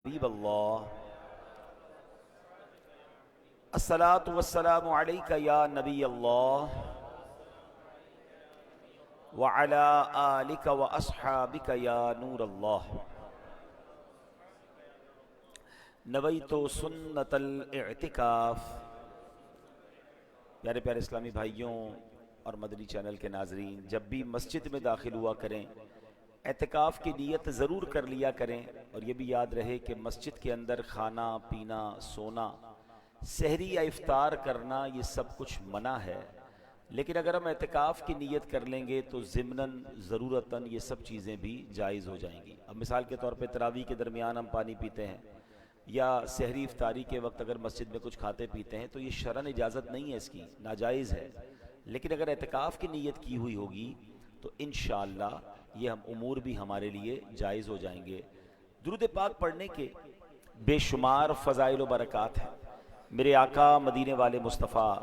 حبیب اللہ الصلاۃ والسلام علیک یا نبی اللہ وعلی آلک واصحابک یا نور اللہ نویت سنت الاعتکاف۔ پیارے پیارے اسلامی بھائیوں اور مدنی چینل کے ناظرین، جب بھی مسجد میں داخل ہوا کریں اعتکاف کی نیت ضرور کر لیا کریں، اور یہ بھی یاد رہے کہ مسجد کے اندر کھانا پینا، سونا، سحری یا افطار کرنا یہ سب کچھ منع ہے، لیکن اگر ہم اعتکاف کی نیت کر لیں گے تو ضمناً ضرورتاً یہ سب چیزیں بھی جائز ہو جائیں گی۔ اب مثال کے طور پہ تراویح کے درمیان ہم پانی پیتے ہیں یا سحری افطاری کے وقت اگر مسجد میں کچھ کھاتے پیتے ہیں تو یہ شرعاً اجازت نہیں ہے، اس کی ناجائز ہے، لیکن اگر اعتکاف کی نیت کی ہوئی ہوگی تو انشاءاللہ یہ ہم امور بھی ہمارے لیے جائز ہو جائیں گے۔ درود پاک پڑھنے کے بے شمار فضائل و برکات ہیں۔ میرے آقا مدینے والے مصطفیٰ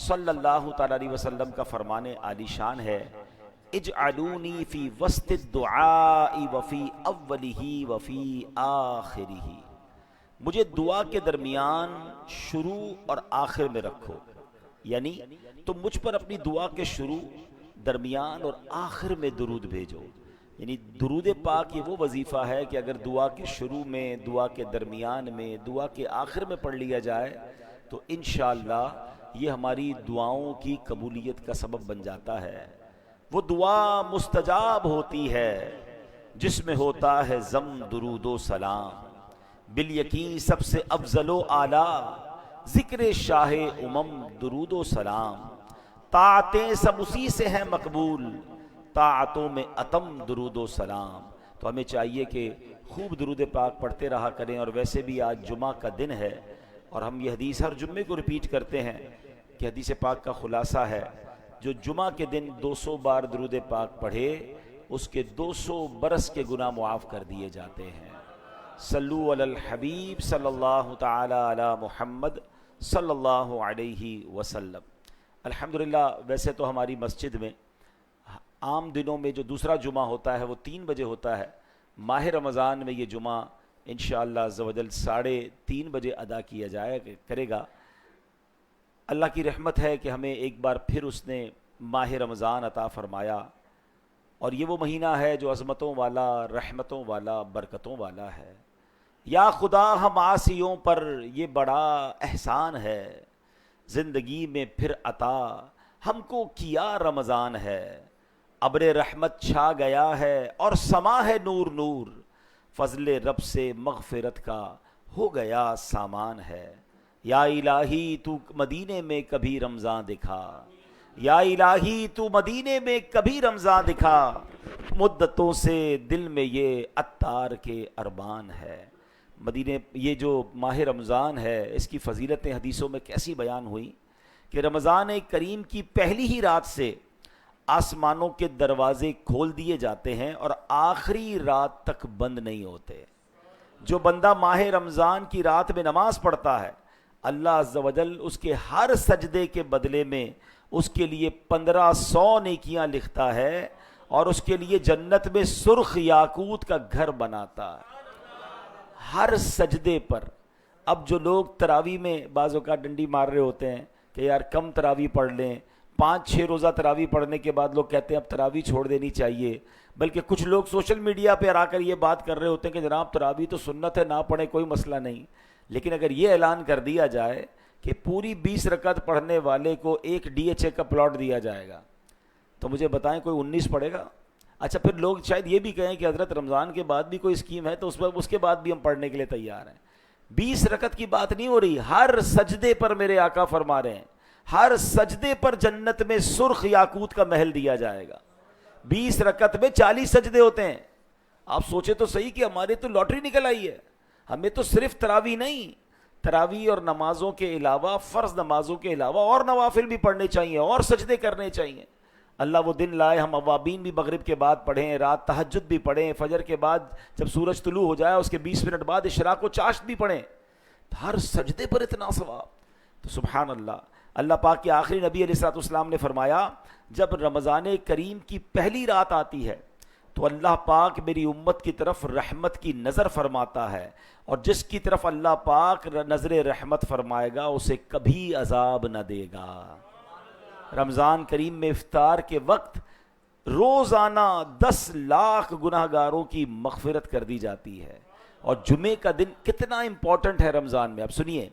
صلی اللہ تعالی علیہ وسلم کا فرمان عالی شان ہے، اجعلونی فی وسط الدعاء وفی اولہ وفی آخرہ، مجھے دعا کے درمیان، شروع اور آخر میں رکھو، یعنی تم مجھ پر اپنی دعا کے شروع، درمیان اور آخر میں درود بھیجو۔ یعنی درود پاک یہ وہ وظیفہ ہے کہ اگر دعا کے شروع میں، دعا کے درمیان میں، دعا کے آخر میں پڑھ لیا جائے تو انشاءاللہ یہ ہماری دعاؤں کی قبولیت کا سبب بن جاتا ہے۔ وہ دعا مستجاب ہوتی ہے جس میں ہوتا ہے ضم درود و سلام، بالیقین سب سے افضل و اعلیٰ ذکر شاہ درود و سلام، طاعتیں سب اسی سے ہیں مقبول، طاعتوں میں اتم درود و سلام۔ تو ہمیں چاہیے کہ خوب درود پاک پڑھتے رہا کریں، اور ویسے بھی آج جمعہ کا دن ہے اور ہم یہ حدیث ہر جمعے کو ریپیٹ کرتے ہیں کہ حدیث پاک کا خلاصہ ہے، جو جمعہ کے دن 200 بار درود پاک پڑھے اس کے 200 برس کے گناہ معاف کر دیے جاتے ہیں۔ صلو علی الحبیب صلی اللہ تعالی علی محمد صلی اللہ علیہ وسلم۔ الحمدللہ ویسے تو ہماری مسجد میں عام دنوں میں جو دوسرا جمعہ ہوتا ہے وہ 3 بجے ہوتا ہے، ماہ رمضان میں یہ جمعہ انشاءاللہ عزوجل 3:30 بجے ادا کیا کرے گا۔ اللہ کی رحمت ہے کہ ہمیں ایک بار پھر اس نے ماہ رمضان عطا فرمایا، اور یہ وہ مہینہ ہے جو عظمتوں والا، رحمتوں والا، برکتوں والا ہے۔ یا خدا ہم عاصیوں پر یہ بڑا احسان ہے، زندگی میں پھر عطا ہم کو کیا رمضان ہے، ابر رحمت چھا گیا ہے اور سما ہے نور نور، فضل رب سے مغفرت کا ہو گیا سامان ہے۔ یا الہی تو مدینے میں کبھی رمضان دکھا، یا الہی تو مدینے میں کبھی رمضان دکھا، مدتوں سے دل میں یہ عطار کے ارمان ہے۔ مدینے یہ جو ماہ رمضان ہے اس کی فضیلتیں حدیثوں میں کیسی بیان ہوئی کہ رمضان کریم کی پہلی ہی رات سے آسمانوں کے دروازے کھول دیے جاتے ہیں اور آخری رات تک بند نہیں ہوتے۔ جو بندہ ماہ رمضان کی رات میں نماز پڑھتا ہے، اللہ عز و جل اس کے ہر سجدے کے بدلے میں اس کے لیے 1500 نیکیاں لکھتا ہے، اور اس کے لیے جنت میں سرخ یاقوت کا گھر بناتا ہے ہر سجدے پر۔ اب جو لوگ تراویح میں بعض اوقات ڈنڈی مار رہے ہوتے ہیں کہ یار کم تراویح پڑھ لیں، 5-6 روزہ تراویح پڑھنے کے بعد لوگ کہتے ہیں اب تراویح چھوڑ دینی چاہیے، بلکہ کچھ لوگ سوشل میڈیا پہ آ کر یہ بات کر رہے ہوتے ہیں کہ جناب تراویح تو سنت ہے، نہ پڑھیں کوئی مسئلہ نہیں۔ لیکن اگر یہ اعلان کر دیا جائے کہ پوری 20 رکعت پڑھنے والے کو ایک DHA کا پلاٹ دیا جائے گا تو مجھے بتائیں کوئی 19 پڑھے گا؟ اچھا پھر لوگ شاید یہ بھی کہیں کہ حضرت رمضان کے بعد بھی کوئی اسکیم ہے تو اس کے بعد بھی ہم پڑھنے کے لیے تیار ہیں۔ 20 رکعت کی بات نہیں ہو رہی، ہر سجدے پر میرے آقا فرما رہے ہیں، ہر سجدے پر جنت میں سرخ یاقوت کا محل دیا جائے گا۔ 20 رکعت میں 40 سجدے ہوتے ہیں۔ آپ سوچیں تو صحیح کہ ہماری تو لاٹری نکل آئی ہے، ہمیں تو صرف تراویح نہیں، تراویح اور نمازوں کے علاوہ، فرض نمازوں کے علاوہ اور نوافل بھی پڑھنے چاہیے اور سجدے کرنے چاہیے۔ اللہ وہ دن لائے ہم اوابین بھی مغرب کے بعد پڑھیں، رات تہجد بھی پڑھیں، فجر کے بعد جب سورج طلوع ہو جائے اس کے 20 منٹ بعد اشراق و چاشت بھی پڑھیں، ہر سجدے پر اتنا ثواب۔ تو سبحان اللہ، اللہ پاک کے آخری نبی علیہ الصلوۃ والسلام نے فرمایا جب رمضان کریم کی پہلی رات آتی ہے تو اللہ پاک میری امت کی طرف رحمت کی نظر فرماتا ہے، اور جس کی طرف اللہ پاک نظر رحمت فرمائے گا اسے کبھی عذاب نہ دے گا۔ رمضان کریم میں افطار کے وقت روزانہ 10 لاکھ گناہ گاروں کی مغفرت کر دی جاتی ہے۔ اور جمعے کا دن کتنا امپورٹنٹ ہے رمضان میں، اب سنیے،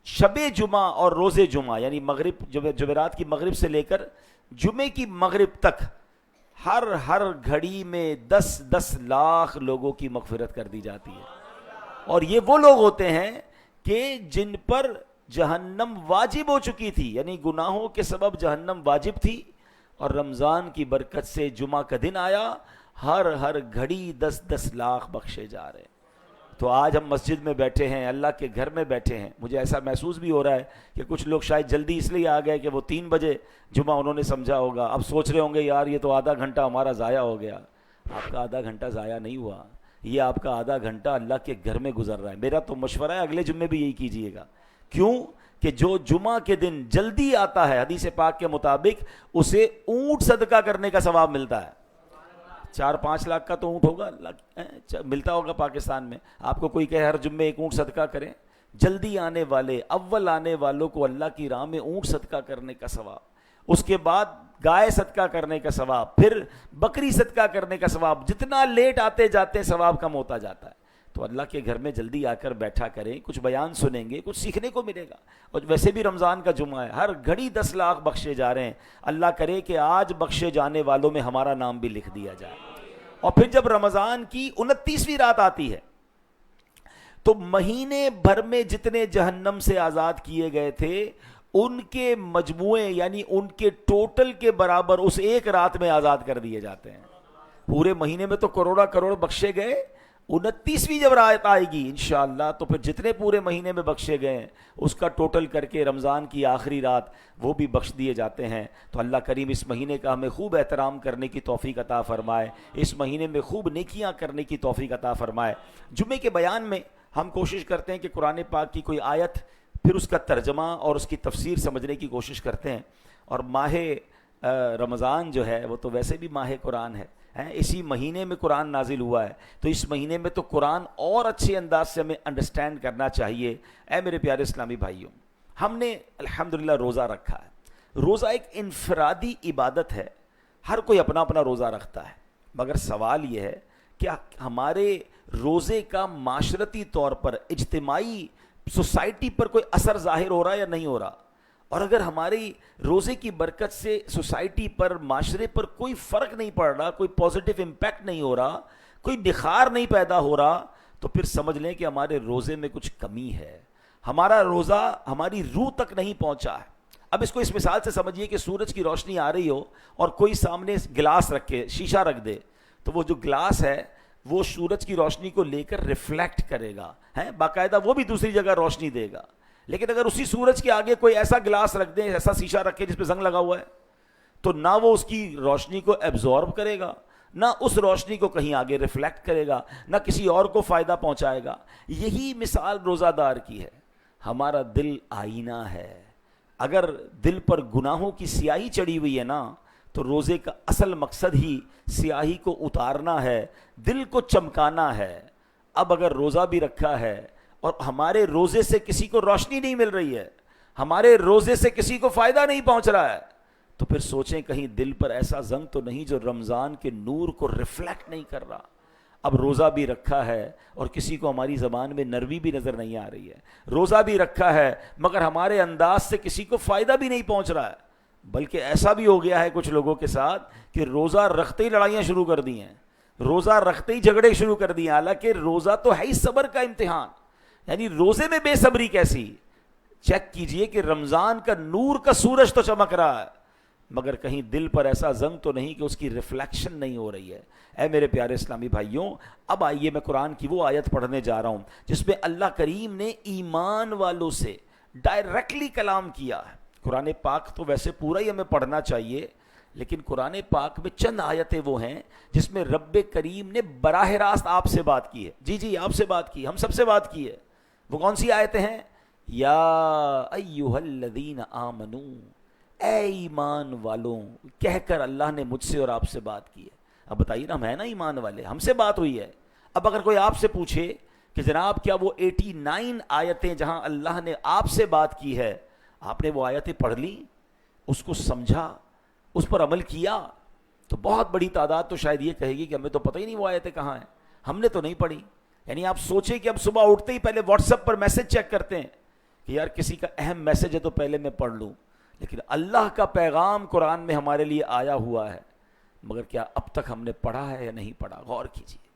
شب جمعہ اور روز جمعہ یعنی مغرب، جمعرات کی مغرب سے لے کر جمعے کی مغرب تک ہر گھڑی میں 10 لاکھ لوگوں کی مغفرت کر دی جاتی ہے۔ اور یہ وہ لوگ ہوتے ہیں کہ جن پر جہنم واجب ہو چکی تھی، یعنی گناہوں کے سبب جہنم واجب تھی، اور رمضان کی برکت سے جمعہ کا دن آیا، ہر گھڑی 10 لاکھ بخشے جا رہے ہیں۔ تو آج ہم مسجد میں بیٹھے ہیں، اللہ کے گھر میں بیٹھے ہیں، مجھے ایسا محسوس بھی ہو رہا ہے کہ کچھ لوگ شاید جلدی اس لیے آ گئے کہ وہ 3 بجے جمعہ انہوں نے سمجھا ہوگا، اب سوچ رہے ہوں گے یار یہ تو آدھا گھنٹہ ہمارا ضائع ہو گیا۔ آپ کا آدھا گھنٹہ ضائع نہیں ہوا، یہ آپ کا آدھا گھنٹہ اللہ کے گھر میں گزر رہا ہے۔ میرا تو مشورہ ہے اگلے جمعے بھی یہی کیجئے گا۔ کیوں کہ جو جمعہ کے دن جلدی آتا ہے، حدیث پاک کے مطابق اسے اونٹ صدقہ کرنے کا ثواب ملتا ہے۔ 4-5 لاکھ کا تو اونٹ ہوگا، ملتا ہوگا پاکستان میں۔ آپ کو کوئی کہے ہر جمعے ایک اونٹ صدقہ کریں، جلدی آنے والے، اول آنے والوں کو اللہ کی راہ میں اونٹ صدقہ کرنے کا ثواب، اس کے بعد گائے صدقہ کرنے کا ثواب، پھر بکری صدقہ کرنے کا ثواب۔ جتنا لیٹ آتے جاتے ثواب کم ہوتا جاتا ہے۔ تو اللہ کے گھر میں جلدی آ کر بیٹھا کریں، کچھ بیان سنیں گے، کچھ سیکھنے کو ملے گا۔ اور ویسے بھی رمضان کا جمعہ ہے، ہر گھڑی 10 لاکھ بخشے جا رہے ہیں۔ اللہ کرے کہ آج بخشے جانے والوں میں ہمارا نام بھی لکھ دیا جائے۔ اور پھر جب رمضان کی 29ویں رات آتی ہے تو مہینے بھر میں جتنے جہنم سے آزاد کیے گئے تھے ان کے مجموعے یعنی ان کے ٹوٹل کے برابر اس ایک رات میں آزاد کر دیے جاتے ہیں۔ پورے مہینے میں تو کروڑ بخشے گئے، 29ویں جب رات آئے گی انشاءاللہ تو پھر جتنے پورے مہینے میں بخشے گئے ہیں اس کا ٹوٹل کر کے رمضان کی آخری رات وہ بھی بخش دیے جاتے ہیں۔ تو اللہ کریم اس مہینے کا ہمیں خوب احترام کرنے کی توفیق عطا فرمائے، اس مہینے میں خوب نیکیاں کرنے کی توفیق عطا فرمائے۔ جمعے کے بیان میں ہم کوشش کرتے ہیں کہ قرآن پاک کی کوئی آیت، پھر اس کا ترجمہ اور اس کی تفسیر سمجھنے کی کوشش کرتے ہیں۔ اور ماہ رمضان جو ہے وہ تو ویسے بھی ماہ قرآن ہے، اسی مہینے میں قرآن نازل ہوا ہے، تو اس مہینے میں تو قرآن اور اچھے انداز سے ہمیں انڈرسٹینڈ کرنا چاہیے۔ اے میرے پیارے اسلامی بھائیوں، ہم نے الحمدللہ روزہ رکھا ہے۔ روزہ ایک انفرادی عبادت ہے، ہر کوئی اپنا اپنا روزہ رکھتا ہے، مگر سوال یہ ہے کہ ہمارے روزے کا معاشرتی طور پر، اجتماعی سوسائٹی پر کوئی اثر ظاہر ہو رہا ہے یا نہیں ہو رہا؟ اور اگر ہماری روزے کی برکت سے سوسائٹی پر، معاشرے پر کوئی فرق نہیں پڑ رہا، کوئی پازیٹیو امپیکٹ نہیں ہو رہا، کوئی نکھار نہیں پیدا ہو رہا، تو پھر سمجھ لیں کہ ہمارے روزے میں کچھ کمی ہے، ہمارا روزہ ہماری روح تک نہیں پہنچا ہے۔ اب اس کو اس مثال سے سمجھیے کہ سورج کی روشنی آ رہی ہو اور کوئی سامنے گلاس رکھے، شیشہ رکھ دے، تو وہ جو گلاس ہے وہ سورج کی روشنی کو لے کر ریفلیکٹ کرے گا، باقاعدہ وہ بھی دوسری جگہ روشنی دے گا۔ لیکن اگر اسی سورج کے آگے کوئی ایسا گلاس رکھ دیں، ایسا شیشہ رکھے جس پہ زنگ لگا ہوا ہے، تو نہ وہ اس کی روشنی کو ایبزارب کرے گا، نہ اس روشنی کو کہیں آگے ریفلیکٹ کرے گا، نہ کسی اور کو فائدہ پہنچائے گا۔ یہی مثال روزہ دار کی ہے۔ ہمارا دل آئینہ ہے، اگر دل پر گناہوں کی سیاہی چڑھی ہوئی ہے نا، تو روزے کا اصل مقصد ہی سیاہی کو اتارنا ہے، دل کو چمکانا ہے۔ اب اگر روزہ بھی رکھا ہے اور ہمارے روزے سے کسی کو روشنی نہیں مل رہی ہے، ہمارے روزے سے کسی کو فائدہ نہیں پہنچ رہا ہے، تو پھر سوچیں کہیں دل پر ایسا زنگ تو نہیں جو رمضان کے نور کو ریفلیکٹ نہیں کر رہا۔ اب روزہ بھی رکھا ہے اور کسی کو ہماری زبان میں نرمی بھی نظر نہیں آ رہی ہے، روزہ بھی رکھا ہے مگر ہمارے انداز سے کسی کو فائدہ بھی نہیں پہنچ رہا ہے، بلکہ ایسا بھی ہو گیا ہے کچھ لوگوں کے ساتھ کہ روزہ رکھتے ہی لڑائیاں شروع کر دی ہیں، روزہ رکھتے ہی جھگڑے شروع کر دیے، حالانکہ روزہ تو ہے ہی صبر کا امتحان۔ یعنی روزے میں بے صبری کیسی؟ چیک کیجئے کہ رمضان کا نور کا سورج تو چمک رہا ہے مگر کہیں دل پر ایسا زنگ تو نہیں کہ اس کی ریفلیکشن نہیں ہو رہی ہے۔ اے میرے پیارے اسلامی بھائیوں، اب آئیے میں قرآن کی وہ آیت پڑھنے جا رہا ہوں جس میں اللہ کریم نے ایمان والوں سے ڈائریکٹلی کلام کیا ہے۔ قرآن پاک تو ویسے پورا ہی ہمیں پڑھنا چاہیے، لیکن قرآن پاک میں چند آیتیں وہ ہیں جس میں رب کریم نے براہ راست آپ سے بات کی ہے۔ جی آپ سے بات کی، ہم سب سے بات کی ہے۔ وہ کون سی آیتیں ہیں؟ یا ایھا الذین آمنو، اے ایمان والوں، کہہ کر اللہ نے مجھ سے اور آپ سے بات کی ہے۔ اب بتائیے نا، ہم ہیں نا ایمان والے، ہم سے بات ہوئی ہے. اب اگر کوئی آپ سے پوچھے کہ جناب کیا وہ 89 آیتیں جہاں اللہ نے آپ سے بات کی ہے، آپ نے وہ آیتیں پڑھ لی، اس کو سمجھا، اس پر عمل کیا، تو بہت بڑی تعداد تو شاید یہ کہے گی کہ ہمیں تو پتہ ہی نہیں وہ آیتیں کہاں ہیں، ہم نے تو نہیں پڑھی. یعنی آپ سوچیں کہ اب صبح اٹھتے ہی پہلے واٹس ایپ پر میسج چیک کرتے ہیں کہ یار کسی کا اہم میسج ہے تو پہلے میں پڑھ لوں. لیکن اللہ کا پیغام قرآن میں ہمارے لیے آیا ہوا ہے، مگر کیا اب تک ہم نے پڑھا ہے یا نہیں پڑھا؟ غور کیجیے.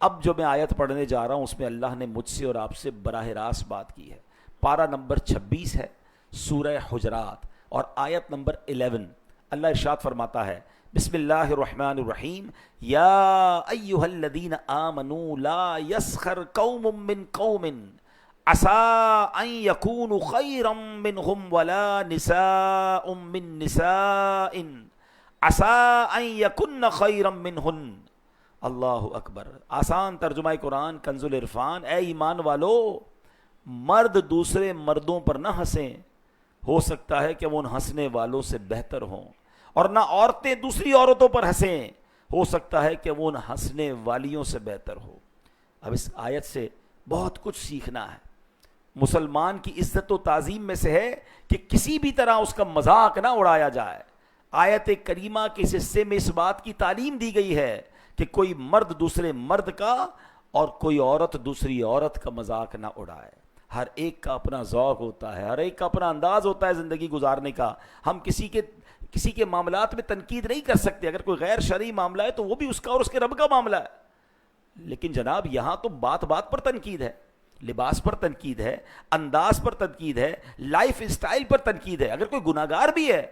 اب جو میں آیت پڑھنے جا رہا ہوں اس میں اللہ نے مجھ سے اور آپ سے براہ راست بات کی ہے. پارہ نمبر 26 ہے سورہ حجرات اور آیت نمبر 11. اللہ ارشاد فرماتا ہے بسم اللہ الرحمن الرحیم یا ایہا الذین آمنوا لا یسخر قوم من قوم عسى ان یکونوا خیرا منہم ولا نساء من نساء عسى ان یکن خیرا منہن. اللہ اکبر. آسان ترجمہ قرآن کنز العرفان. اے ایمان والو، مرد دوسرے مردوں پر نہ ہنسیں، ہو سکتا ہے کہ وہ ان ہنسنے والوں سے بہتر ہوں، اور نہ عورتیں دوسری عورتوں پر ہنسیں، ہو سکتا ہے کہ وہ ان ہنسنے والیوں سے بہتر ہو. اب اس آیت سے بہت کچھ سیکھنا ہے. مسلمان کی عزت و تعظیم میں سے ہے کہ کسی بھی طرح اس کا مذاق نہ اڑایا جائے. آیت کریمہ کے اس حصے میں اس بات کی تعلیم دی گئی ہے کہ کوئی مرد دوسرے مرد کا اور کوئی عورت دوسری عورت کا مذاق نہ اڑائے. ہر ایک کا اپنا ذوق ہوتا ہے، ہر ایک کا اپنا انداز ہوتا ہے زندگی گزارنے کا. ہم کسی کے معاملات میں تنقید نہیں کر سکتے. اگر کوئی غیر شرعی معاملہ ہے تو وہ بھی اس کا اور اس کے رب کا معاملہ ہے. لیکن جناب یہاں تو بات بات پر تنقید ہے، لباس پر تنقید ہے، انداز پر تنقید ہے، لائف اسٹائل پر تنقید ہے. اگر کوئی گناہگار بھی ہے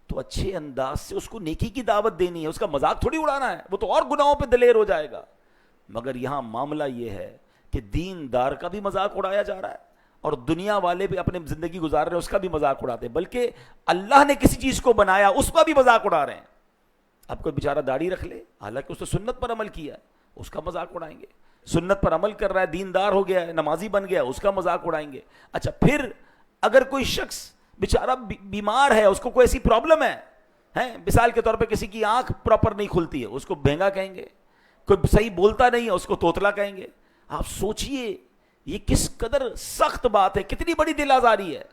تو اچھے انداز سے اس کو نیکی کی دعوت دینی ہے، اس کا مذاق تھوڑی اڑانا ہے، وہ تو اور گناہوں پہ دلیر ہو جائے گا. مگر یہاں معاملہ یہ ہے کہ دین دار کا بھی مذاق اڑایا جا رہا ہے اور دنیا والے بھی اپنے زندگی گزار رہے ہیں اس کا بھی مذاق اڑاتے ہیں، بلکہ اللہ نے کسی چیز کو بنایا اس کا بھی مذاق اڑا رہے ہیں. اب کوئی بیچارہ داڑھی رکھ لے، حالانکہ اس نے سنت پر عمل کیا ہے، اس کا مذاق اڑائیں گے. سنت پر عمل کر رہا ہے، دیندار ہو گیا ہے، نمازی بن گیا، اس کا مذاق اڑائیں گے. اچھا پھر اگر کوئی شخص بیچارہ بیمار ہے، اس کو کوئی ایسی پرابلم ہے، مثال کے طور پہ کسی کی آنکھ پراپر نہیں کھلتی ہے، اس کو بھینگا کہیں گے. کوئی صحیح بولتا نہیں ہے، اس کو توتلا کہیں گے. آپ سوچئے یہ کس قدر سخت بات ہے، کتنی بڑی دل آزاری ہے.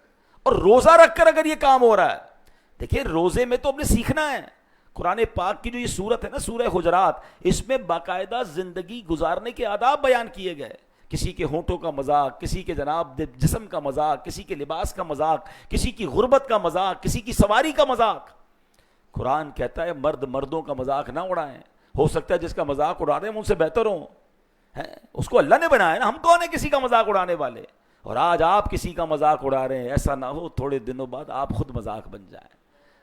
اور روزہ رکھ کر اگر یہ کام ہو رہا ہے، دیکھیں روزے میں تو ہم نے سیکھنا ہے. قرآن پاک کی جو یہ سورت ہے نا سورہ حجرات، اس میں باقاعدہ زندگی گزارنے کے آداب بیان کیے گئے. کسی کے ہونٹوں کا مذاق، کسی کے جناب جسم کا مذاق، کسی کے لباس کا مذاق، کسی کی غربت کا مذاق، کسی کی سواری کا مذاق. قرآن کہتا ہے مرد مردوں کا مذاق نہ اڑائیں. ہو سکتا ہے جس کا مذاق اڑا رہے ہیں ان سے بہتر ہوں، اس کو اللہ نے بنایا نا، ہم کون ہیں کسی کا مذاق اڑانے والے. اور آج آپ کسی کا مذاق اڑا رہے ہیں، ایسا نہ ہو تھوڑے دنوں بعد آپ خود مذاق بن جائیں.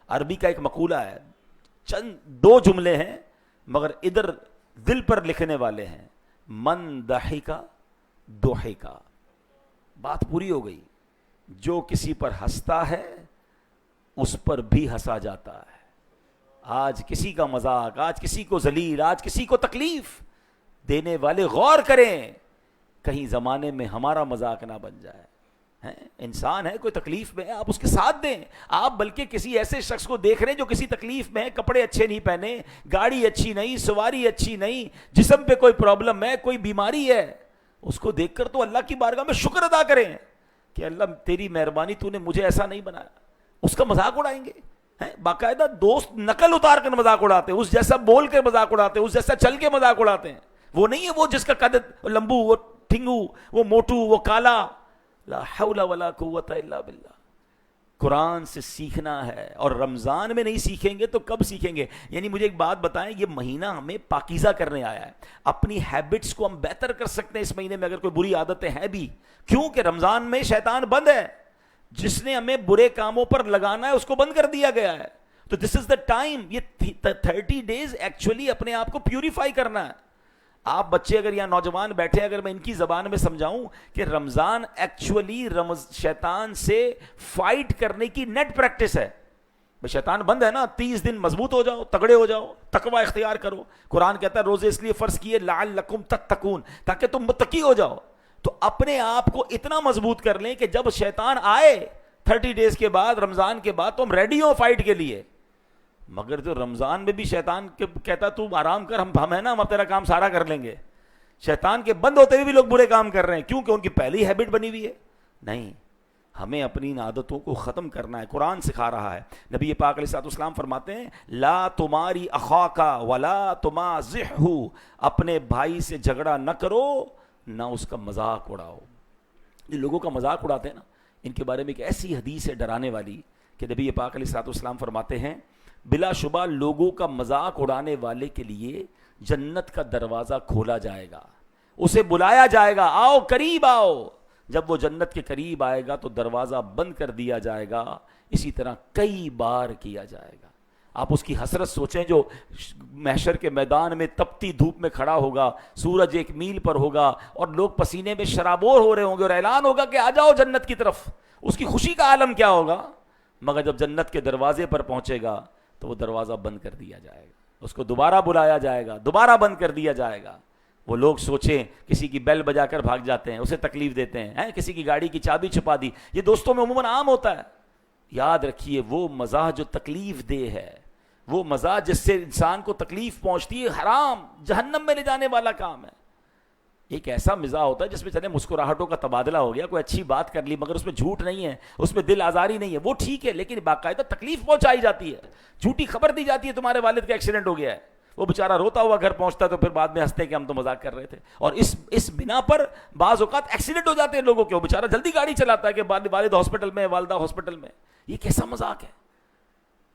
عربی کا ایک مقولہ ہے، چند 2 جملے ہیں مگر ادھر دل پر لکھنے والے ہیں. من ضحکا ضحکا، بات پوری ہو گئی. جو کسی پر ہنستا ہے اس پر بھی ہنسا جاتا ہے. آج کسی کا مذاق، آج کسی کو ذلیل، آج کسی کو تکلیف دینے والے غور کریں کہیں زمانے میں ہمارا مذاق نہ بن جائے. انسان ہے، کوئی تکلیف میں ہے، آپ اس کے ساتھ دیں. آپ بلکہ کسی ایسے شخص کو دیکھ رہے ہیں جو کسی تکلیف میں ہے، کپڑے اچھے نہیں پہنے، گاڑی اچھی نہیں، سواری اچھی نہیں، جسم پہ کوئی پرابلم ہے، کوئی بیماری ہے، اس کو دیکھ کر تو اللہ کی بارگاہ میں شکر ادا کریں کہ اللہ تیری مہربانی، تو نے مجھے ایسا نہیں بنایا. اس کا مذاق اڑائیں گے. باقاعدہ دوست نقل اتار کر مذاق اڑاتے ہیں، اس جیسا بول کے مذاق اڑاتے ہیں، اس جیسا چل کے مذاق اڑاتے ہیں. وہ نہیں ہے وہ جس کا قد لمبو، وہ ٹھنگو، وہ موٹو، وہ کالا. لا حول ولا قوت الا باللہ. قرآن سے سیکھنا ہے، اور رمضان میں نہیں سیکھیں گے تو کب سیکھیں گے؟ یعنی مجھے ایک بات بتائیں، یہ مہینہ ہمیں پاکیزہ کرنے آیا ہے. اپنی ہیبٹس کو ہم بہتر کر سکتے ہیں اس مہینے میں اگر کوئی بری عادتیں ہیں بھی. کیونکہ رمضان میں شیطان بند ہے، جس نے ہمیں برے کاموں پر لگانا ہے اس کو بند کر دیا گیا ہے. تو دس از دا ٹائم. یہ 30 days ایکچولی اپنے آپ کو پیوریفائی کرنا ہے. آپ بچے اگر یہاں نوجوان بیٹھے، اگر میں ان کی زبان میں سمجھاؤں کہ رمضان ایکچولی شیطان سے فائٹ کرنے کی نیٹ پریکٹس ہے. شیطان بند ہے نا، 30 دن مضبوط ہو جاؤ، تگڑے ہو جاؤ، تقوی اختیار کرو. قرآن کہتا ہے روزے اس لیے فرض کیے لعلکم تتقون، تاکہ تم متقی ہو جاؤ. تو اپنے آپ کو اتنا مضبوط کر لیں کہ جب شیطان آئے 30 days کے بعد، رمضان کے بعد، تو ہم ریڈی ہوں فائٹ کے لیے. مگر جو رمضان میں بھی شیطان کہتا تو آرام کر، ہم ہے نا، ہم تیرا کام سارا کر لیں گے. شیطان کے بند ہوتے ہوئے بھی لوگ برے کام کر رہے ہیں، کیونکہ ان کی پہلی ہیبٹ بنی ہوئی ہے. نہیں، ہمیں اپنی ان عادتوں کو ختم کرنا ہے. قرآن سکھا رہا ہے. نبی پاک علیہ السلام فرماتے ہیں لا تماری اخاکا ولا تمازحہ، اپنے بھائی سے جھگڑا نہ کرو نہ اس کا مذاق اڑاؤ. جو لوگوں کا مذاق اڑاتے ہیں نا، ان کے بارے میں ایک ایسی حدیث ہے ڈرانے والی کہ نبی پاک علیہ السلام فرماتے ہیں بلا شبہ لوگوں کا مذاق اڑانے والے کے لیے جنت کا دروازہ کھولا جائے گا، اسے بلایا جائے گا آؤ قریب آؤ. جب وہ جنت کے قریب آئے گا تو دروازہ بند کر دیا جائے گا. اسی طرح کئی بار کیا جائے گا. آپ اس کی حسرت سوچیں جو محشر کے میدان میں تپتی دھوپ میں کھڑا ہوگا، سورج 1 میل پر ہوگا اور لوگ پسینے میں شرابور ہو رہے ہوں گے اور اعلان ہوگا کہ آ جاؤ جنت کی طرف. اس کی خوشی کا عالم کیا ہوگا. مگر جب جنت کے دروازے پر پہنچے گا تو وہ دروازہ بند کر دیا جائے گا، اس کو دوبارہ بلایا جائے گا، دوبارہ بند کر دیا جائے گا. وہ لوگ سوچیں کسی کی بیل بجا کر بھاگ جاتے ہیں، اسے تکلیف دیتے ہیں، کسی کی گاڑی کی چابی چھپا دی. یہ دوستوں میں عموماً عام ہوتا ہے. یاد رکھیے وہ مزاح جو تکلیف دہ ہے، وہ مزاح جس سے انسان کو تکلیف پہنچتی ہے، حرام، جہنم میں لے جانے والا کام ہے. ایک ایسا مزاح ہوتا ہے جس میں چلے مسکراہٹوں کا تبادلہ ہو گیا، کوئی اچھی بات کر لی مگر اس میں جھوٹ نہیں ہے، اس میں دل آزاری نہیں ہے، وہ ٹھیک ہے. لیکن باقاعدہ تکلیف پہنچائی جاتی ہے، جھوٹی خبر دی جاتی ہے تمہارے والد کا ایکسیڈنٹ ہو گیا ہے، وہ بیچارہ روتا ہوا گھر پہنچتا ہے تو پھر بعد میں ہنستے کہ ہم تو مذاق کر رہے تھے. اور اس بنا پر بعض اوقات ایکسیڈنٹ ہو جاتے ہیں لوگوں کے، وہ بیچارہ جلدی گاڑی چلاتا ہے کہ والد ہاسپٹل میں، والدہ ہاسپٹل میں. یہ کیسا مذاق ہے؟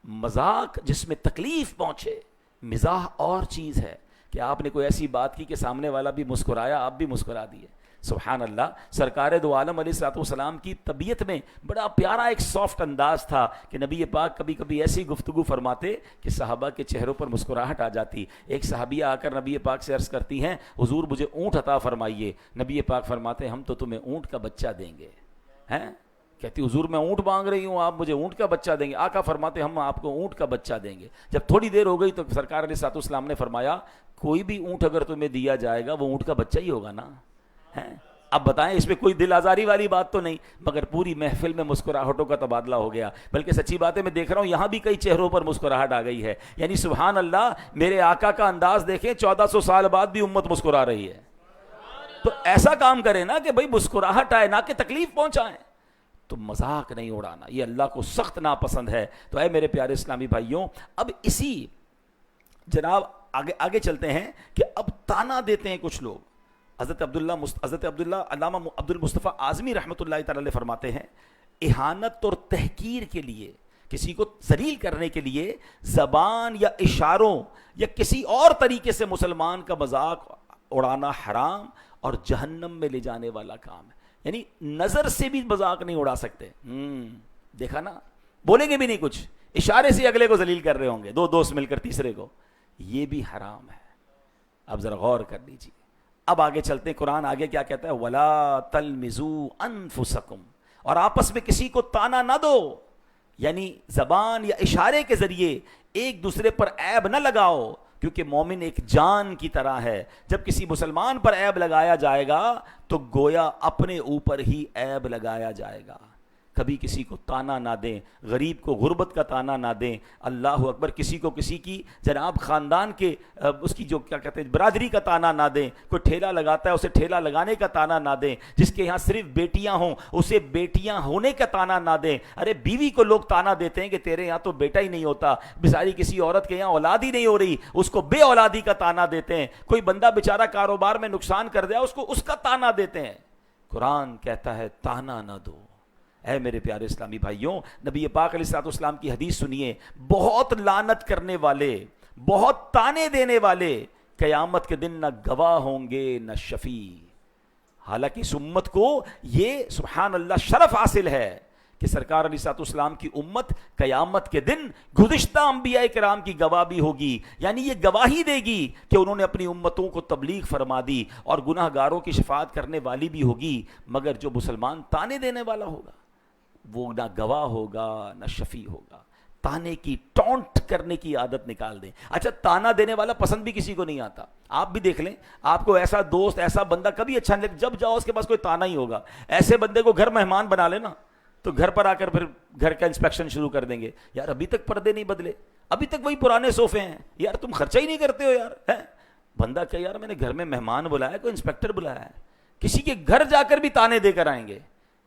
مذاق جس میں تکلیف پہنچے. مزاح اور چیز ہے کہ آپ نے کوئی ایسی بات کی کہ سامنے والا بھی مسکرایا، آپ بھی مسکرا دیے. سبحان اللہ. سرکار دو عالم علیہ الصلوۃ والسلام کی طبیعت میں بڑا پیارا ایک سافٹ انداز تھا کہ نبی پاک کبھی کبھی ایسی گفتگو فرماتے کہ صحابہ کے چہروں پر مسکراہٹ آ جاتی. ایک صحابیہ آ کر نبی پاک سے عرض کرتی ہیں حضور مجھے اونٹ عطا فرمائیے. نبی پاک فرماتے ہم تو تمہیں اونٹ کا بچہ دیں گے. ہیں کہتی حضور میں اونٹ مانگ رہی ہوں، آپ مجھے اونٹ کا بچہ دیں گے. آقا فرماتے ہم آپ کو اونٹ کا بچہ دیں گے. جب تھوڑی دیر ہو گئی تو سرکار علیہ الصلوۃ والسلام نے فرمایا کوئی بھی اونٹ اگر تمہیں دیا جائے گا وہ اونٹ کا بچہ ہی ہوگا نا. ہیں اب بتائیں اس میں کوئی دل آزاری والی بات تو نہیں. مگر پوری محفل میں مسکراہٹوں کا تبادلہ ہو گیا. بلکہ سچی بات ہے میں دیکھ رہا ہوں یہاں بھی کئی چہروں پر مسکراہٹ آ گئی ہے. یعنی سبحان اللہ، میرے آقا کا انداز دیکھیں، 1400 سال بعد بھی امت مسکرا رہی ہے. تو ایسا کام کریں نا کہ بھائی مسکراہٹ آئے، نہ کہ تکلیف پہنچائیں. تو مذاق نہیں اڑانا، یہ اللہ کو سخت ناپسند ہے. تو اے میرے پیارے اسلامی بھائیوں، اب اسی جناب آگے چلتے ہیں کہ اب تانا دیتے ہیں کچھ لوگ. حضرت عبداللہ علامہ عبد المصطفیٰ اعظمی رحمۃ اللہ تعالی فرماتے ہیں اہانت اور تحقیر کے لیے، کسی کو ذلیل کرنے کے لیے زبان یا اشاروں یا کسی اور طریقے سے مسلمان کا مذاق اڑانا حرام اور جہنم میں لے جانے والا کام ہے. یعنی نظر سے بھی مذاق نہیں اڑا سکتے. دیکھا نا، بولیں گے بھی نہیں کچھ، اشارے سے اگلے کو ذلیل کر رہے ہوں گے، دو دوست مل کر تیسرے کو. یہ بھی حرام ہے. اب ذرا غور کر لیجیے. اب آگے چلتے ہیں. قرآن آگے کیا کہتا ہے؟ وَلَا تَلْمِزُوا أَنفُسَكُمْ، اور آپس میں کسی کو تانا نہ دو. یعنی زبان یا اشارے کے ذریعے ایک دوسرے پر عیب نہ لگاؤ، کیونکہ مومن ایک جان کی طرح ہے. جب کسی مسلمان پر عیب لگایا جائے گا تو گویا اپنے اوپر ہی عیب لگایا جائے گا. کبھی کسی کو تانا نہ دیں، غریب کو غربت کا تانا نہ دیں. اللہ اکبر. کسی کو کسی کی جناب خاندان کے اس کی جو کیا کہتے ہیں برادری کا تانا نہ دیں. کوئی ٹھیلا لگاتا ہے اسے ٹھیلا لگانے کا تانا نہ دیں. جس کے یہاں صرف بیٹیاں ہوں اسے بیٹیاں ہونے کا تانا نہ دیں. ارے بیوی کو لوگ تانا دیتے ہیں کہ تیرے یہاں تو بیٹا ہی نہیں ہوتا. بیچاری کسی عورت کے یہاں اولاد ہی نہیں ہو رہی، اس کو بے اولادی کا تانا دیتے ہیں. کوئی بندہ بیچارہ کاروبار میں نقصان کر دیا، اس کو اس کا تانا دیتے ہیں. قرآن کہتا ہے تانا نہ دو. اے میرے پیارے اسلامی بھائیوں، نبی پاک علیہ الصلوۃ والسلام کی حدیث سنیے. بہت لعنت کرنے والے، بہت تانے دینے والے قیامت کے دن نہ گواہ ہوں گے نہ شفیع. حالانکہ اس امت کو یہ سبحان اللہ شرف حاصل ہے کہ سرکار علیہ الصلوۃ والسلام کی امت قیامت کے دن گزشتہ انبیاء کرام کی گواہ بھی ہوگی. یعنی یہ گواہی دے گی کہ انہوں نے اپنی امتوں کو تبلیغ فرما دی اور گناہ گاروں کی شفاعت کرنے والی بھی ہوگی. مگر جو مسلمان تانے دینے والا ہوگا وہ نہ گواہ ہوگا نہ شفیع ہوگا. تانے کی ٹونٹ کرنے کی عادت نکال دیں. اچھا تانا دینے والا پسند بھی کسی کو نہیں آتا. آپ بھی دیکھ لیں، آپ کو ایسا دوست ایسا بندہ کبھی اچھا نہیں لگتا، جب جاؤ اس کے پاس کوئی تانا ہی ہوگا. ایسے بندے کو گھر مہمان بنا لینا تو گھر پر آ کر پھر گھر کا انسپیکشن شروع کر دیں گے. یار ابھی تک پردے نہیں بدلے، ابھی تک وہی پرانے صوفے ہیں. یار تم خرچہ ہی نہیں کرتے ہو یار. ہے بندہ کہ یار میں نے گھر میں مہمان بلایا, کوئی انسپیکٹر بلایا ہے, کسی کے گھر جا کر بھی تانے دے کر آئیں گے؟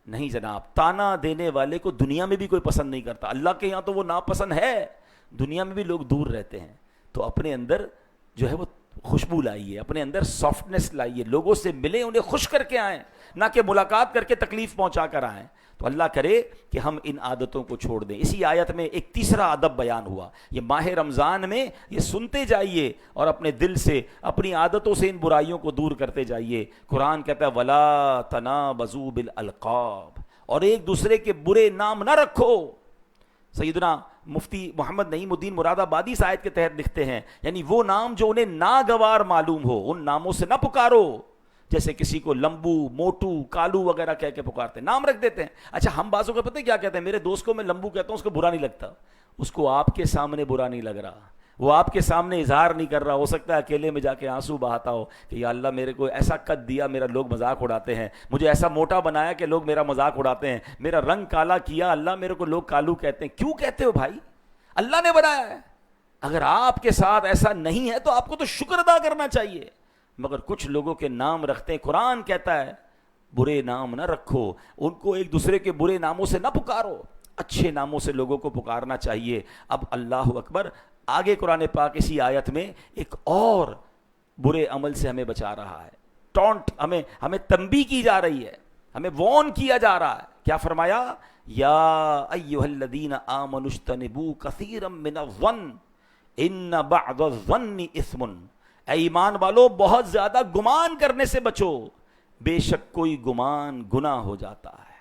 نہیں جناب, تانا دینے والے کو دنیا میں بھی کوئی پسند نہیں کرتا. اللہ کے یہاں تو وہ ناپسند ہے, دنیا میں بھی لوگ دور رہتے ہیں. تو اپنے اندر جو ہے وہ خوشبو لائیے, اپنے اندر سافٹنس لائیے, لوگوں سے ملیں, انہیں خوش کر کے آئیں, نہ کہ ملاقات کر کے تکلیف پہنچا کر آئیں. تو اللہ کرے کہ ہم ان عادتوں کو چھوڑ دیں. اسی آیت میں ایک تیسرا ادب بیان ہوا. یہ ماہ رمضان میں یہ سنتے جائیے اور اپنے دل سے, اپنی عادتوں سے ان برائیوں کو دور کرتے جائیے. قرآن کہتا ہے وَلَا تَنَابَزُوا بِالْأَلْقَابِ, اور ایک دوسرے کے برے نام نہ رکھو. سیدنا مفتی محمد نعیم الدین مراد آبادی اس آیت کے تحت لکھتے ہیں, یعنی وہ نام جو انہیں ناگوار معلوم ہو, ان ناموں سے نہ پکارو. جیسے کسی کو لمبو, موٹو, کالو وغیرہ کہہ کے پکارتے ہیں, نام رکھ دیتے ہیں. اچھا ہم بازوں کا پتہ کیا کہتے ہیں, میرے دوست کو میں لمبو کہتا ہوں, اس کو برا نہیں لگتا, اس کو آپ کے سامنے برا نہیں لگ رہا, وہ آپ کے سامنے اظہار نہیں کر رہا. ہو سکتا ہے اکیلے میں جا کے آنسو بہاتا ہو کہ یا اللہ میرے کو ایسا قد دیا, میرا لوگ مذاق اڑاتے ہیں, مجھے ایسا موٹا بنایا کہ لوگ میرا مذاق اڑاتے ہیں, میرا رنگ کالا کیا اللہ, میرے کو لوگ کالو کہتے ہیں. کیوں کہتے ہو بھائی؟ اللہ نے بنایا ہے. اگر آپ کے ساتھ ایسا نہیں ہے تو آپ کو تو شکر ادا کرنا چاہیے. مگر کچھ لوگوں کے نام رکھتے ہیں. قرآن کہتا ہے برے نام نہ رکھو, ان کو ایک دوسرے کے برے ناموں سے نہ پکارو, اچھے ناموں سے لوگوں کو پکارنا چاہیے. اب اللہ اکبر, آگے قرآن پاک اسی آیت میں ایک اور برے عمل سے ہمیں بچا رہا ہے. ٹونٹ, ہمیں تنبیہ کی جا رہی ہے, ہمیں وارن کیا جا رہا ہے. کیا فرمایا؟ یا ایھا الذین آمنوا اجتنبوا کثیرا من الظن ان بعض الظن اثم. اے ایمان والو, بہت زیادہ گمان کرنے سے بچو, بے شک کوئی گمان گناہ ہو جاتا ہے.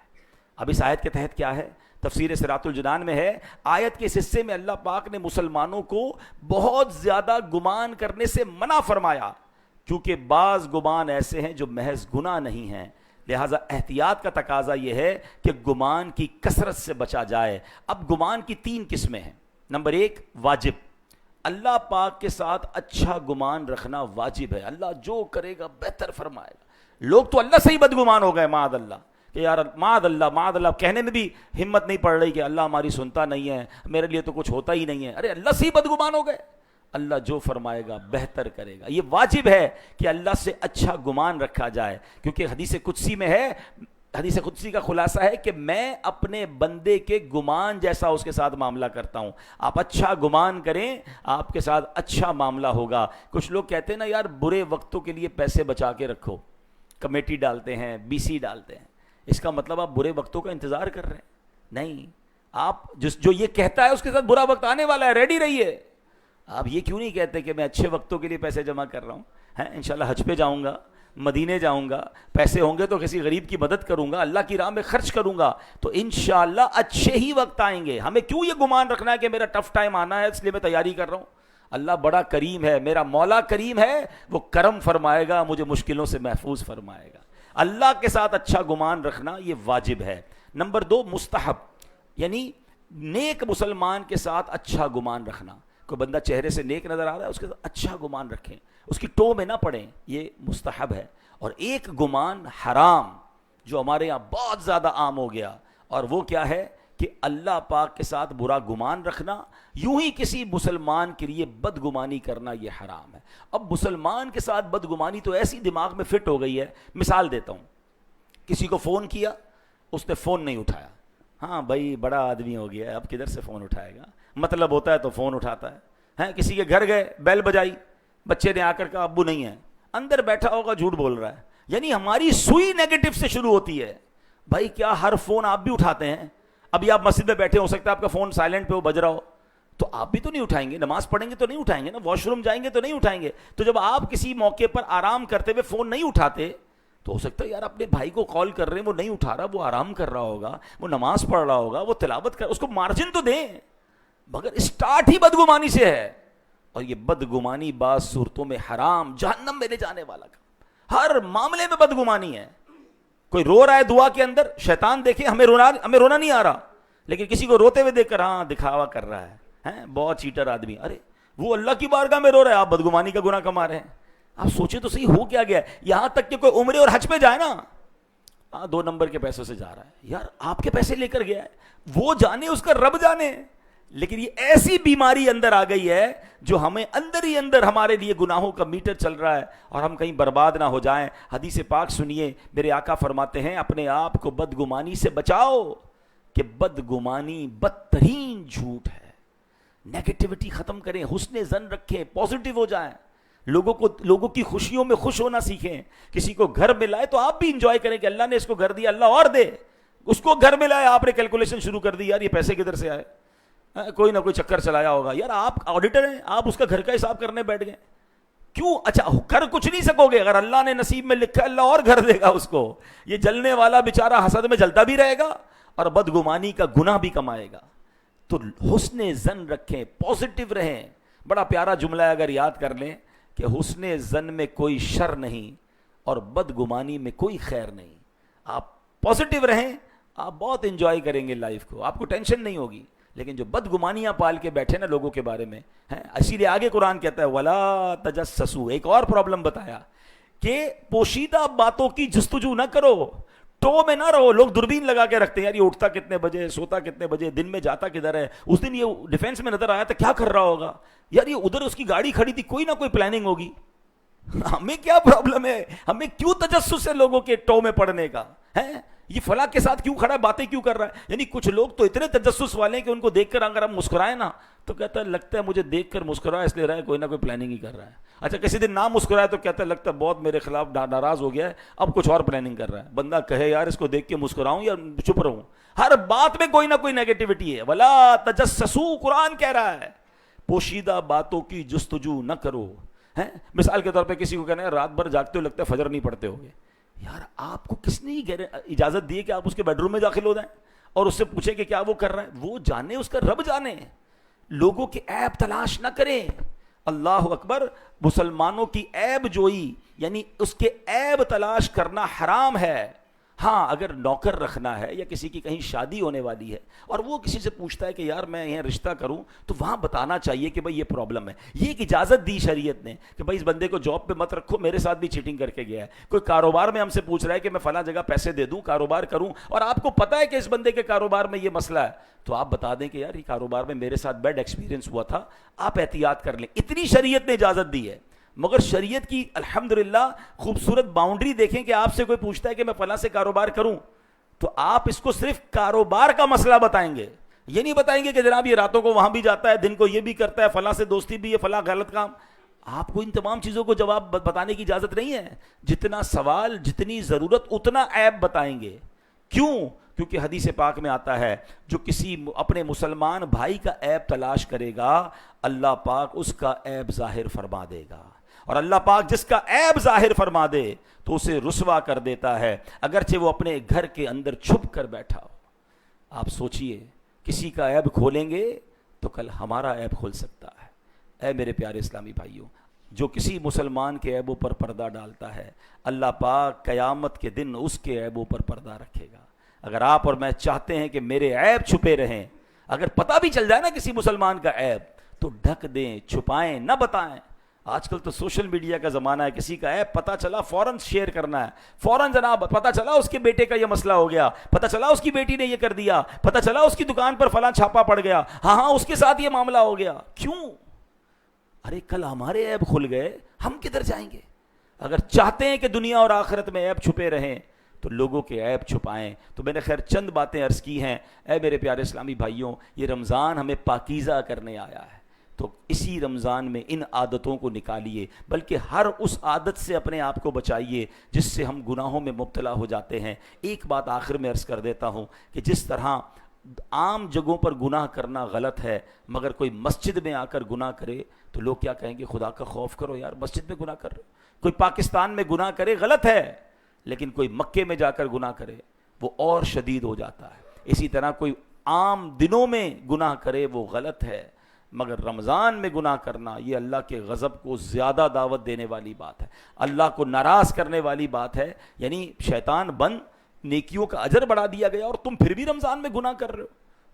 اب اس آیت کے تحت کیا ہے؟ تفسیر صراط الجنان میں ہے, آیت کے اس حصے میں اللہ پاک نے مسلمانوں کو بہت زیادہ گمان کرنے سے منع فرمایا, کیونکہ بعض گمان ایسے ہیں جو محض گناہ نہیں ہیں. لہٰذا احتیاط کا تقاضا یہ ہے کہ گمان کی کثرت سے بچا جائے. اب گمان کی 3 قسمیں ہیں. نمبر 1 واجب, اللہ پاک کے ساتھ اچھا گمان رکھنا واجب ہے. اللہ جو کرے گا بہتر فرمائے گا. لوگ تو اللہ سے ہی بدگمان ہو گئے معاذ اللہ, کہ یار معاذ اللہ کہنے میں بھی ہمت نہیں پڑ رہی کہ اللہ ہماری سنتا نہیں ہے, میرے لیے تو کچھ ہوتا ہی نہیں ہے. ارے اللہ سے ہی بدگمان ہو گئے. اللہ جو فرمائے گا بہتر کرے گا. یہ واجب ہے کہ اللہ سے اچھا گمان رکھا جائے, کیونکہ حدیث قدسی میں ہے, حدیث قدسی کا خلاصہ ہے کہ میں اپنے بندے کے گمان جیسا اس کے ساتھ معاملہ کرتا ہوں. آپ اچھا گمان کریں, آپ کے ساتھ اچھا معاملہ ہوگا. کچھ لوگ کہتے ہیں نا یار برے وقتوں کے لیے پیسے بچا کے رکھو, کمیٹی ڈالتے ہیں, BC ڈالتے ہیں. اس کا مطلب آپ برے وقتوں کا انتظار کر رہے ہیں؟ نہیں, آپ جو یہ کہتا ہے اس کے ساتھ برا وقت آنے والا ہے, ریڈی رہیے. آپ یہ کیوں نہیں کہتے کہ میں اچھے وقتوں کے لیے پیسے جمع کر رہا ہوں, انشاءاللہ حج پہ جاؤں گا, مدینے جاؤں گا, پیسے ہوں گے تو کسی غریب کی مدد کروں گا, اللہ کی راہ میں خرچ کروں گا, تو انشاءاللہ اچھے ہی وقت آئیں گے. ہمیں کیوں یہ گمان رکھنا ہے کہ میرا ٹف ٹائم آنا ہے اس لیے میں تیاری کر رہا ہوں؟ اللہ بڑا کریم ہے, میرا مولا کریم ہے, وہ کرم فرمائے گا, مجھے مشکلوں سے محفوظ فرمائے گا. اللہ کے ساتھ اچھا گمان رکھنا یہ واجب ہے. نمبر 2 مستحب, یعنی نیک مسلمان کے ساتھ اچھا گمان رکھنا. کوئی بندہ چہرے سے نیک نظر آ رہا ہے, اس کے ساتھ اچھا گمان رکھیں, اس کی ٹو میں نہ پڑیں, یہ مستحب ہے. اور ایک گمان حرام جو ہمارے یہاں بہت زیادہ عام ہو گیا, اور وہ کیا ہے کہ اللہ پاک کے ساتھ برا گمان رکھنا, یوں ہی کسی مسلمان کے لیے بدگمانی کرنا, یہ حرام ہے. اب مسلمان کے ساتھ بدگمانی تو ایسی دماغ میں فٹ ہو گئی ہے. مثال دیتا ہوں, کسی کو فون کیا, اس نے فون نہیں اٹھایا, ہاں بھائی بڑا آدمی ہو گیا ہے, اب کدھر سے فون اٹھائے گا, مطلب ہوتا ہے تو فون اٹھاتا ہے. کسی کے گھر گئے, بیل بجائی, بچے نے آ کر کہا ابو نہیں ہے, اندر بیٹھا ہوگا جھوٹ بول رہا ہے. یعنی ہماری سوئی نیگیٹو سے شروع ہوتی ہے. بھائی کیا ہر فون آپ بھی اٹھاتے ہیں؟ ابھی آپ مسجد میں بیٹھے, ہو سکتا ہے آپ کا فون سائلنٹ پہ ہو, بج رہا ہو, تو آپ بھی تو نہیں اٹھائیں گے. نماز پڑھیں گے تو نہیں اٹھائیں گے نا, واش روم جائیں گے تو نہیں اٹھائیں گے. تو جب آپ کسی موقع پر آرام کرتے ہوئے فون نہیں اٹھاتے, تو ہو سکتا ہے یار اپنے بھائی کو کال کر رہے ہیں, وہ نہیں اٹھا رہا, وہ آرام کر رہا ہوگا, وہ نماز پڑھ رہا ہوگا, وہ تلاوت کر, اس کو مارجن تو دیں. مگر اسٹارٹ ہی بدگمانی سے ہے, اور یہ بدگمانی بعض صورتوں میں حرام, جہنم میں لے جانے والا کا. ہر معاملے میں بدگمانی ہے. کوئی رو رہا ہے دعا کے اندر, شیطان دیکھے ہمیں رونا نہیں آ رہا, لیکن کسی کو روتے ہوئے دیکھ کر ہاں دکھاوا کر رہا ہے, بہت چیٹر آدمی. ارے وہ اللہ کی بارگاہ میں رو رہا ہے, آپ بدگمانی کا گناہ کما رہے ہیں. آپ سوچیں تو صحیح ہو کیا گیا ہے. یہاں تک کہ کوئی عمرے اور حج پہ جائے نا, 2 نمبر کے پیسوں سے جا رہا ہے, یار آپ کے پیسے لے کر گیا ہے, وہ جانے, اس کا رب جانے. لیکن یہ ایسی بیماری اندر آ گئی ہے جو ہمیں اندر ہی اندر ہمارے لیے گناہوں کا میٹر چل رہا ہے اور ہم کہیں برباد نہ ہو جائیں. حدیث پاک سنیے, میرے آقا فرماتے ہیں اپنے آپ کو بدگمانی سے بچاؤ کہ بدگمانی بدترین جھوٹ ہے. نیگیٹیوٹی ختم کریں, حسن ظن رکھیں, پازیٹیو ہو جائیں, لوگوں کی خوشیوں میں خوش ہونا سیکھیں. کسی کو گھر ملائے تو آپ بھی انجوائے کریں کہ اللہ نے اس کو گھر دیا, اللہ اور دے. اس کو گھر ملائے, آپ نے کیلکولیشن شروع کر دی, یار یہ پیسے کدھر سے آئے, کوئی نہ کوئی چکر چلایا ہوگا. یار آپ آڈیٹر ہیں, آپ اس کا گھر کا حساب کرنے بیٹھ گئے کیوں؟ اچھا کر کچھ نہیں سکو گے, اگر اللہ نے نصیب میں لکھا اللہ اور گھر دے گا اس کو. یہ جلنے والا بیچارہ حسد میں جلتا بھی رہے گا اور بدگمانی کا گناہ بھی کمائے گا. تو حسن ظن رکھیں, پازیٹیو رہیں. بڑا پیارا جملہ ہے, اگر یاد کر لیں کہ حسن ظن میں کوئی شر نہیں اور بدگمانی میں کوئی خیر نہیں. آپ پازیٹیو رہیں, آپ بہت انجوائے کریں گے لائف کو, آپ کو ٹینشن نہیں ہوگی. لیکن جو بدگمانیاں پال کے بیٹھے نا لوگوں کے بارے میں ہیں, اسی لیے آگے قرآن کہتا ہے وَلَا تَجَسَّسُوا. ایک اور پرابلم بتایا کہ پوشیدہ باتوں کی جستجو نہ کرو, ٹو میں نہ رہو. لوگ دوربین لگا کے رکھتے ہیں, یار یہ اٹھتا کتنے بجے, سوتا کتنے بجے, دن میں جاتا کدھر ہے, اس دن یہ ڈیفینس میں نظر آیا تھا کیا کر رہا ہوگا, یار یہ ادھر اس کی گاڑی کھڑی تھی, کوئی نہ کوئی پلاننگ ہوگی. ہمیں کیا پرابلم ہے, ہمیں کیوں تجسس ہے لوگوں کے ٹو میں پڑنے کا ہے, یہ فلاں کے ساتھ کیوں کھڑا ہے, باتیں کیوں کر رہا ہے. یعنی کچھ لوگ تو اتنے تجسس والے ہیں کہ ان کو دیکھ کر اگر ہم مسکرائیں نا تو کہتا ہے لگتا ہے مجھے دیکھ کر مسکرا اس لیے رہا ہے, کوئی نہ کوئی پلاننگ ہی کر رہا ہے. اچھا کسی دن نہ مسکرائے تو کہتا ہے لگتا ہے بہت میرے خلاف ناراض ہو گیا ہے, اب کچھ اور پلاننگ کر رہا ہے. بندہ کہے یار اس کو دیکھ کے مسکراؤں یا چپ رہوں, ہر بات میں کوئی نہ کوئی نیگیٹیوٹی ہے. ولا تجسسوا, قرآن کہہ رہا ہے پوشیدہ باتوں کی جستجو نہ کرو. مثال کے طور پہ کسی کو کہنا ہے رات بھر جاگتے ہو, لگتا ہے فجر نہیں پڑھتے ہوگے. یار آپ کو کس نے اجازت دی ہے کہ آپ اس کے بیڈ روم میں داخل ہو جائیں اور اس سے پوچھیں کہ کیا وہ کر رہا ہے؟ وہ جانے, اس کا رب جانے. لوگوں کے عیب تلاش نہ کریں. اللہ اکبر. مسلمانوں کی عیب جوئی یعنی اس کے عیب تلاش کرنا حرام ہے. ہاں اگر نوکر رکھنا ہے یا کسی کی کہیں شادی ہونے والی ہے اور وہ کسی سے پوچھتا ہے کہ یار میں یہاں رشتہ کروں, تو وہاں بتانا چاہیے کہ بھائی یہ پرابلم ہے. یہ ایک اجازت دی شریعت نے کہ بھائی اس بندے کو جاب پہ مت رکھو, میرے ساتھ بھی چیٹنگ کر کے گیا ہے. کوئی کاروبار میں ہم سے پوچھ رہا ہے کہ میں فلاں جگہ پیسے دے دوں, کاروبار کروں, اور آپ کو پتا ہے کہ اس بندے کے کاروبار میں یہ مسئلہ ہے, تو آپ بتا دیں کہ یار یہ کاروبار میں میرے ساتھ بیڈ ایکسپیرینس ہوا تھا, آپ احتیاط کر لیں. اتنی شریعت نے اجازت دی ہے. مگر شریعت کی الحمدللہ خوبصورت باؤنڈری دیکھیں کہ آپ سے کوئی پوچھتا ہے کہ میں فلاں سے کاروبار کروں, تو آپ اس کو صرف کاروبار کا مسئلہ بتائیں گے. یہ نہیں بتائیں گے کہ جناب یہ راتوں کو وہاں بھی جاتا ہے, دن کو یہ بھی کرتا ہے, فلاں سے دوستی بھی ہے, فلاں غلط کام. آپ کو ان تمام چیزوں کو جواب بتانے کی اجازت نہیں ہے. جتنا سوال, جتنی ضرورت, اتنا عیب بتائیں گے. کیوں؟ کیونکہ حدیث پاک میں آتا ہے جو کسی اپنے مسلمان بھائی کا عیب تلاش کرے گا, اللہ پاک اس کا عیب ظاہر فرما دے گا. اور اللہ پاک جس کا عیب ظاہر فرما دے تو اسے رسوا کر دیتا ہے, اگرچہ وہ اپنے گھر کے اندر چھپ کر بیٹھا ہو. آپ سوچئے کسی کا عیب کھولیں گے تو کل ہمارا عیب کھل سکتا ہے. اے میرے پیارے اسلامی بھائیوں, جو کسی مسلمان کے عیبوں پر پردہ ڈالتا ہے, اللہ پاک قیامت کے دن اس کے عیبوں پر پردہ رکھے گا. اگر آپ اور میں چاہتے ہیں کہ میرے عیب چھپے رہیں, اگر پتہ بھی چل جائے نا کسی مسلمان کا عیب, تو ڈھک دیں, چھپائیں, نہ بتائیں. آج کل تو سوشل میڈیا کا زمانہ ہے, کسی کا عیب پتہ چلا فوراً شیئر کرنا ہے. فوراً جناب پتہ چلا اس کے بیٹے کا یہ مسئلہ ہو گیا, پتہ چلا اس کی بیٹی نے یہ کر دیا, پتہ چلا اس کی دکان پر فلاں چھاپا پڑ گیا, ہاں اس کے ساتھ یہ معاملہ ہو گیا. کیوں؟ ارے کل ہمارے عیب کھل گئے, ہم کدھر جائیں گے؟ اگر چاہتے ہیں کہ دنیا اور آخرت میں عیب چھپے رہیں تو لوگوں کے عیب چھپائیں. تو میں نے خیر چند باتیں عرض کی ہیں. اے میرے پیارے اسلامی بھائیوں, یہ رمضان ہمیں پاکیزہ کرنے آیا ہے, تو اسی رمضان میں ان عادتوں کو نکالیے, بلکہ ہر اس عادت سے اپنے آپ کو بچائیے جس سے ہم گناہوں میں مبتلا ہو جاتے ہیں. ایک بات آخر میں عرض کر دیتا ہوں کہ جس طرح عام جگہوں پر گناہ کرنا غلط ہے, مگر کوئی مسجد میں آ کر گناہ کرے تو لوگ کیا کہیں گے, خدا کا خوف کرو یار, مسجد میں گناہ کر رہے. کوئی پاکستان میں گناہ کرے غلط ہے, لیکن کوئی مکے میں جا کر گناہ کرے وہ اور شدید ہو جاتا ہے. اسی طرح کوئی عام دنوں میں گناہ کرے وہ غلط ہے, مگر رمضان میں گناہ کرنا یہ اللہ کے غضب کو زیادہ دعوت دینے والی بات ہے, اللہ کو ناراض کرنے والی بات ہے. یعنی شیطان بند, نیکیوں کا اجر بڑھا دیا گیا اور تم پھر بھی رمضان میں گناہ کر رہے ہو.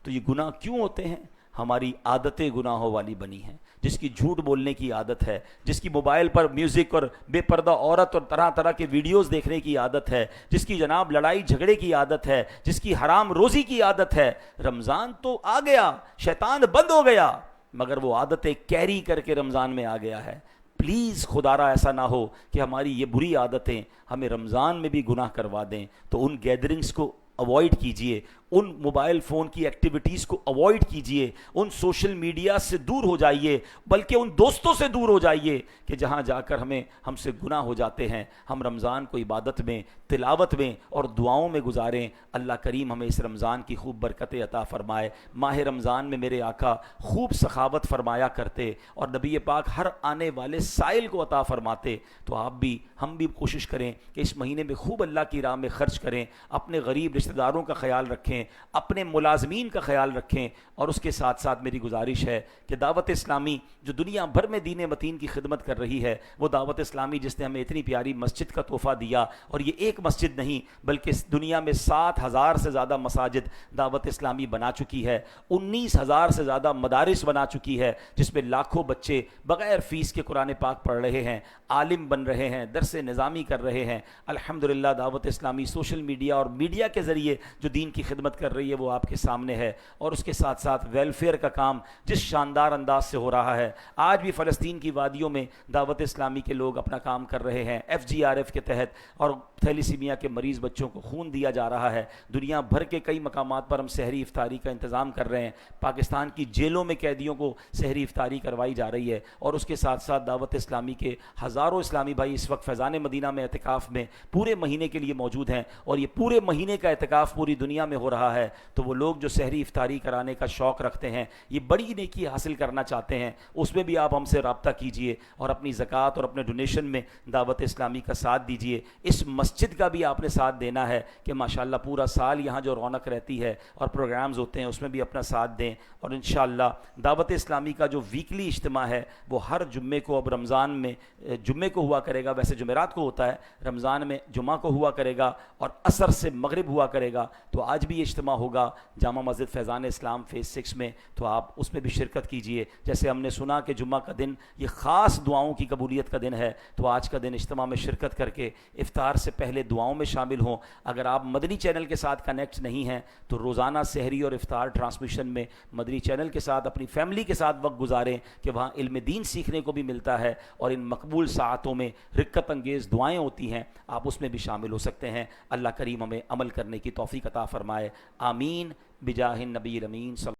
تو یہ گناہ کیوں ہوتے ہیں؟ ہماری عادتیں گناہوں والی بنی ہیں. جس کی جھوٹ بولنے کی عادت ہے، جس کی موبائل پر میوزک اور بے پردہ عورت اور طرح طرح کے ویڈیوز دیکھنے کی عادت ہے، جس کی جناب لڑائی جھگڑے کی عادت ہے، جس کی حرام روزی کی عادت ہے، رمضان تو آ گیا، شیطان بند ہو گیا، مگر وہ عادتیں کیری کر کے رمضان میں آ گیا ہے۔ پلیز خدا را ایسا نہ ہو کہ ہماری یہ بری عادتیں ہمیں رمضان میں بھی گناہ کروا دیں۔ تو ان گیدرنگز کو اوائڈ کیجئے، ان موبائل فون کی ایکٹیویٹیز کو اوائڈ کیجئے، ان سوشل میڈیا سے دور ہو جائیے، بلکہ ان دوستوں سے دور ہو جائیے کہ جہاں جا کر ہم سے گناہ ہو جاتے ہیں۔ ہم رمضان کو عبادت میں، تلاوت میں اور دعاؤں میں گزاریں۔ اللہ کریم ہمیں اس رمضان کی خوب برکتیں عطا فرمائے۔ ماہ رمضان میں میرے آقا خوب سخاوت فرمایا کرتے اور نبی پاک ہر آنے والے سائل کو عطا فرماتے۔ تو ہم بھی کوشش کریں کہ اس مہینے میں خوب اللہ کی راہ میں خرچ کریں، اپنے غریب رشتہ داروں کا خیال رکھیں، اپنے ملازمین کا خیال رکھیں، اور اس کے ساتھ ساتھ میری گزارش ہے کہ دعوت اسلامی جو دنیا بھر میں دین متین کی خدمت کر رہی ہے، وہ دعوت اسلامی جس نے ہمیں اتنی پیاری مسجد کا تحفہ دیا، اور یہ ایک مسجد نہیں بلکہ اس دنیا میں 7,000 سے زیادہ مساجد دعوت اسلامی بنا چکی ہے، 19,000 سے زیادہ مدارس بنا چکی ہے، جس میں لاکھوں بچے بغیر فیس کے قرآن پاک پڑھ رہے ہیں، عالم بن رہے ہیں، درس نظامی کر رہے ہیں۔ الحمدللہ دعوت اسلامی سوشل میڈیا اور میڈیا کے ذریعے جو دین کی خدمت کر رہی ہے وہ آپ کے سامنے ہے، اور اس کے ساتھ ساتھ ویلفیئر کا کام جس شاندار انداز سے ہو رہا ہے۔ آج بھی فلسطین کی وادیوں میں دعوت اسلامی کے لوگ اپنا کام کر رہے ہیں، FGRF کے تحت، اور تھیلیسیمیا کے مریض بچوں کو خون دیا جا رہا ہے۔ دنیا بھر کے کئی مقامات پر ہم سحری افطاری کا انتظام کر رہے ہیں۔ پاکستان کی جیلوں میں قیدیوں کو سحری افطاری کروائی جا رہی ہے، اور اس کے ساتھ ساتھ دعوت اسلامی کے ہزاروں اسلامی بھائی اس وقت فیضان مدینہ میں اعتکاف میں پورے مہینے کے لیے موجود ہیں، اور یہ پورے مہینے کا اعتکاف پوری دنیا میں ہو رہا ہے۔ تو وہ لوگ جو سحری افطاری کرانے کا شوق رکھتے ہیں، یہ بڑی نیکی حاصل کرنا چاہتے ہیں، اس میں بھی آپ ہم سے رابطہ کیجئے اور اپنی زکوٰۃ اور اپنے ڈونیشن میں دعوت اسلامی کا ساتھ دیجئے۔ اس مسجد کا بھی آپ نے ساتھ دینا ہے کہ ماشاءاللہ پورا سال یہاں جو رونق رہتی ہے اور پروگرامز ہوتے ہیں اس میں بھی اپنا ساتھ دیں۔ اور انشاءاللہ دعوت اسلامی کا جو ویکلی اجتماع ہے وہ ہر جمعے کو اب رمضان میں جمعے کو ہوا کرے گا، ویسے جمعرات کو ہوتا ہے، رمضان میں جمعہ کو ہوا کرے گا اور عصر سے مغرب ہوا کرے گا۔ تو آج بھی یہ اجتماع ہوگا جامع مسجد فیضان اسلام فیز 6 میں، تو آپ اس میں بھی شرکت کیجئے۔ جیسے ہم نے سنا کہ جمعہ کا دن یہ خاص دعاؤں کی قبولیت کا دن ہے، تو آج کا دن اجتماع میں شرکت کر کے افطار سے پہلے دعاؤں میں شامل ہوں۔ اگر آپ مدنی چینل کے ساتھ کنیکٹ نہیں ہیں تو روزانہ سحری اور افطار ٹرانسمیشن میں مدنی چینل کے ساتھ اپنی فیملی کے ساتھ وقت گزاریں کہ وہاں علم دین سیکھنے کو بھی ملتا ہے، اور ان مقبول ساعتوں میں رکت انگیز دعائیں ہوتی ہیں، آپ اس میں بھی شامل ہو سکتے ہیں۔ اللہ کریم ہمیں عمل کرنے کی توفیق عطا فرمائے، آمین بجاہ النبی الامین صلی